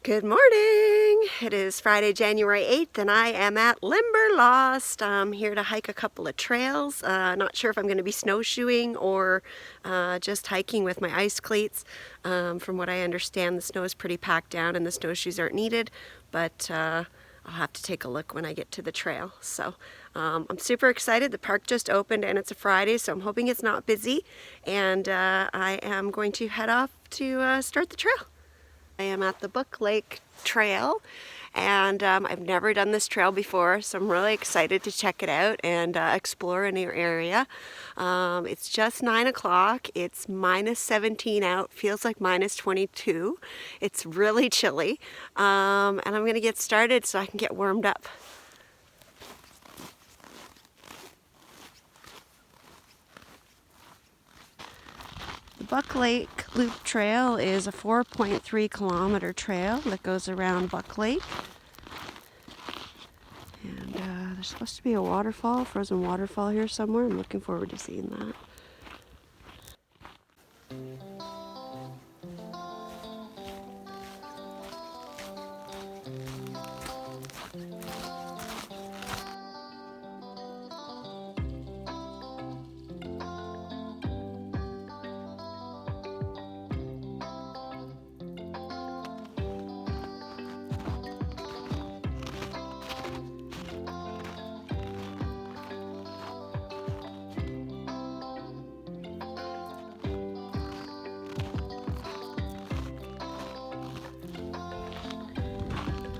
Good morning! It is Friday, January 8th, and I am at Limberlost. I'm here to hike a couple of trails. Not sure if I'm going to be snowshoeing or just hiking with my ice cleats. From what I understand, the snow is pretty packed down and the snowshoes aren't needed, but I'll have to take a look when I get to the trail. So I'm super excited. The park just opened and it's a Friday, so I'm hoping it's not busy, and I am going to head off to start the trail. I am at the Book Lake Trail, and I've never done this trail before, so I'm really excited to check it out and explore a new area. It's just 9 o'clock. It's minus 17 out, feels like minus 22. It's really chilly, and I'm going to get started so I can get warmed up. The Buck Lake Loop Trail is a 4.3 kilometer trail that goes around Buck Lake. And there's supposed to be a waterfall, frozen waterfall here somewhere. I'm looking forward to seeing that.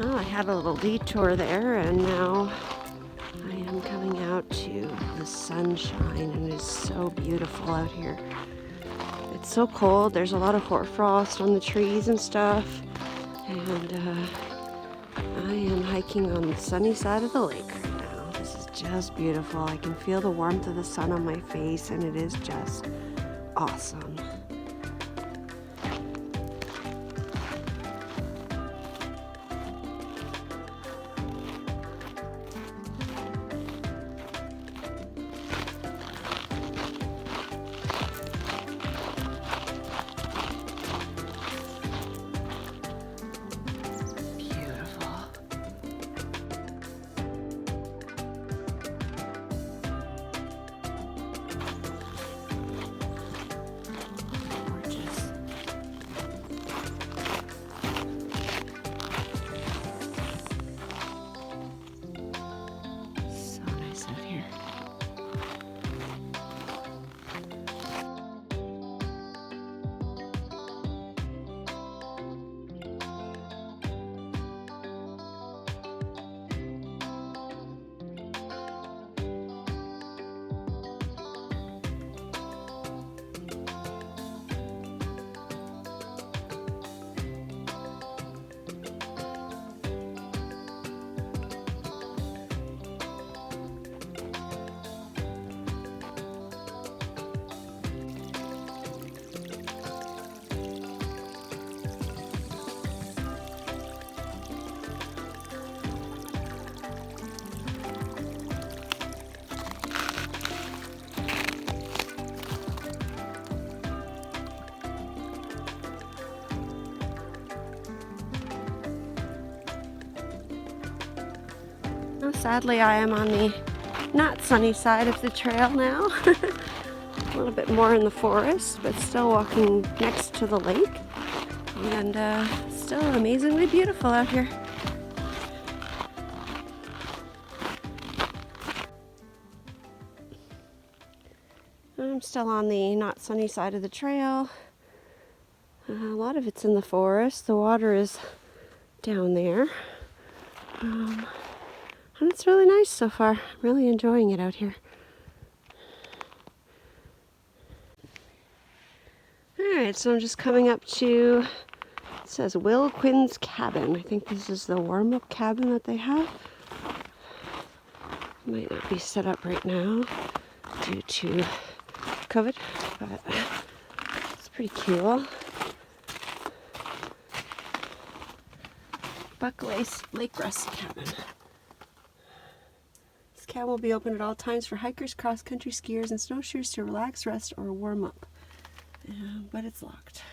Oh, I had a little detour there, and now I am coming out to the sunshine, and it is so beautiful out here. It's so cold. There's a lot of hoarfrost on the trees and stuff, and I am hiking on the sunny side of the lake right now. This is just beautiful. I can feel the warmth of the sun on my face, and it is just awesome. Sadly, I am on the not sunny side of the trail now. A little bit more in the forest, but still walking next to the lake. And still amazingly beautiful out here. I'm still on the not sunny side of the trail. A lot of it's in the forest. The water is down there. And it's really nice so far. I'm really enjoying it out here. Alright, so I'm just coming up to, it says Will Quinn's cabin. I think this is the warm-up cabin that they have. Might not be set up right now due to COVID, but it's pretty cool. Buck Lake Rest Cabin. This cabin will be open at all times for hikers, cross-country skiers, and snowshoers to relax, rest, or warm up. But it's locked.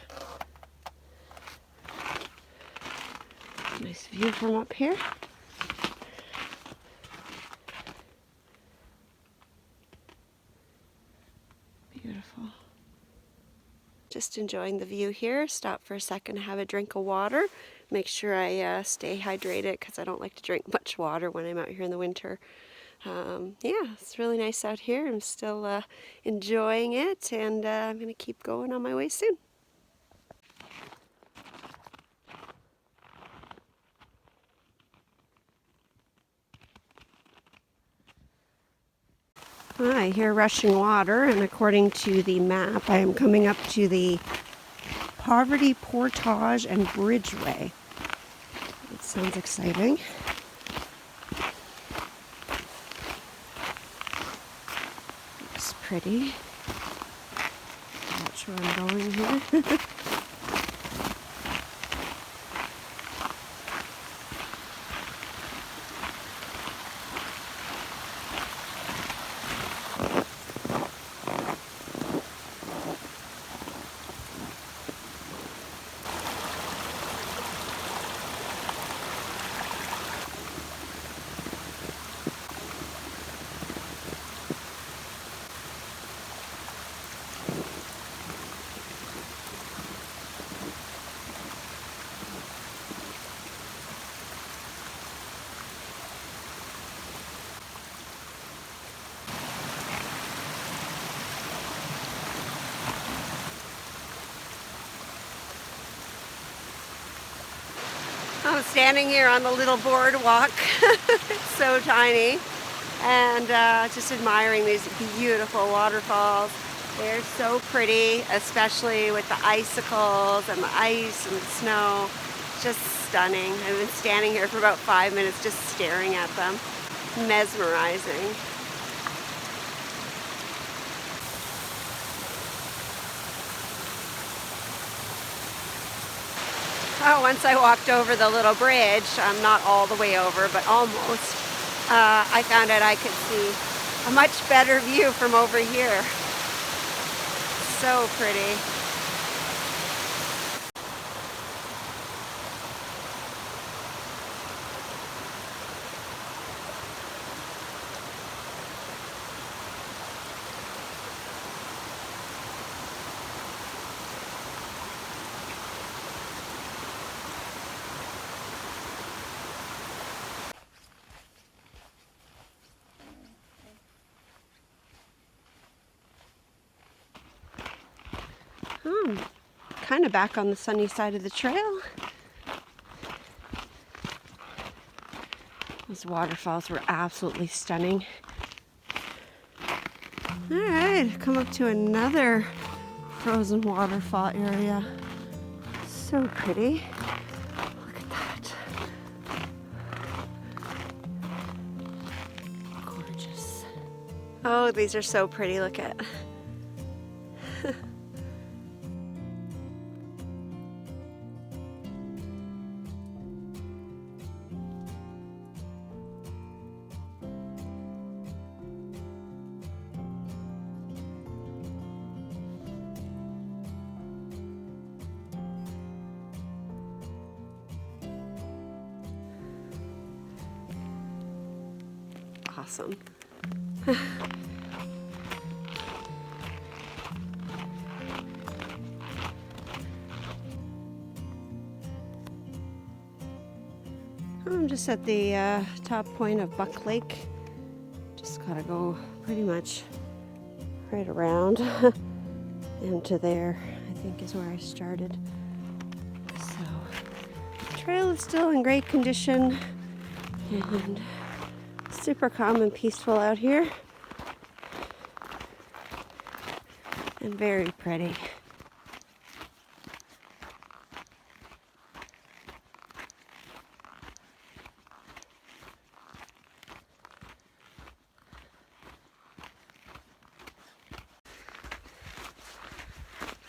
Nice view from up here. Beautiful. Just enjoying the view here. Stop for a second to have a drink of water. Make sure I stay hydrated because I don't like to drink much water when I'm out here in the winter. Yeah, it's really nice out here. I'm still enjoying it, and I'm going to keep going on my way soon. I hear rushing water, and according to the map, I am coming up to the Poverty Portage and Bridgeway. It sounds exciting. Looks pretty. I'm not sure where I'm going here. I'm standing here on the little boardwalk. It's so tiny, and just admiring these beautiful waterfalls. They're so pretty, especially with the icicles and the ice and the snow. Just stunning. I've been standing here for about 5 minutes just staring at them. Mesmerizing. Oh, once I walked over the little bridge, not all the way over, but almost, I found out I could see a much better view from over here. So pretty. Kind of back on the sunny side of the trail. Those waterfalls were absolutely stunning. All right, come up to another frozen waterfall area. So pretty. Look at that. Gorgeous. Oh, these are so pretty. Look at. Awesome. I'm just at the top point of Buck Lake. Just gotta go pretty much right around and to there, I think is where I started. So, the trail is still in great condition and super calm and peaceful out here, and very pretty.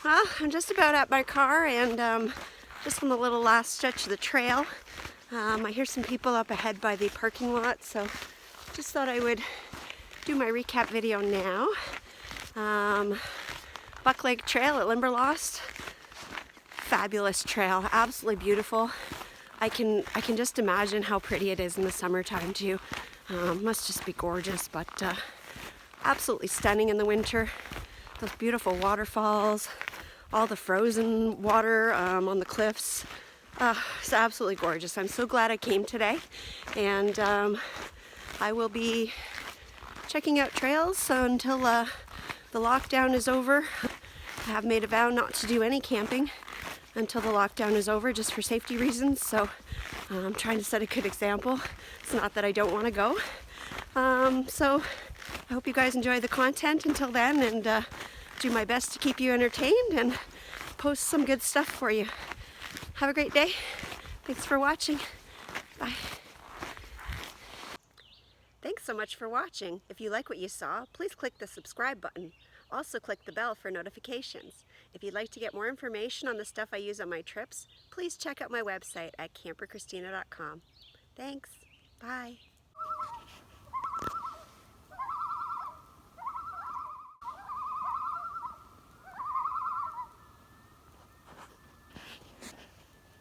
Well, I'm just about at my car, and just on the little last stretch of the trail. I hear some people up ahead by the parking lot, so just thought I would do my recap video now. Buck Lake Trail at Limberlost. Fabulous trail, absolutely beautiful. I can just imagine how pretty it is in the summertime too. Must just be gorgeous, but absolutely stunning in the winter. Those beautiful waterfalls, all the frozen water on the cliffs. It's absolutely gorgeous. I'm so glad I came today, and I will be checking out trails until the lockdown is over. I have made a vow not to do any camping until the lockdown is over, just for safety reasons, so I'm trying to set a good example. It's not that I don't want to go. So I hope you guys enjoy the content until then, and do my best to keep you entertained and post some good stuff for you. Have a great day. Thanks for watching. Bye. Thanks so much for watching. If you like what you saw, please click the subscribe button. Also click the bell for notifications. If you'd like to get more information on the stuff I use on my trips, please check out my website at CamperChristina.com. Thanks. Bye.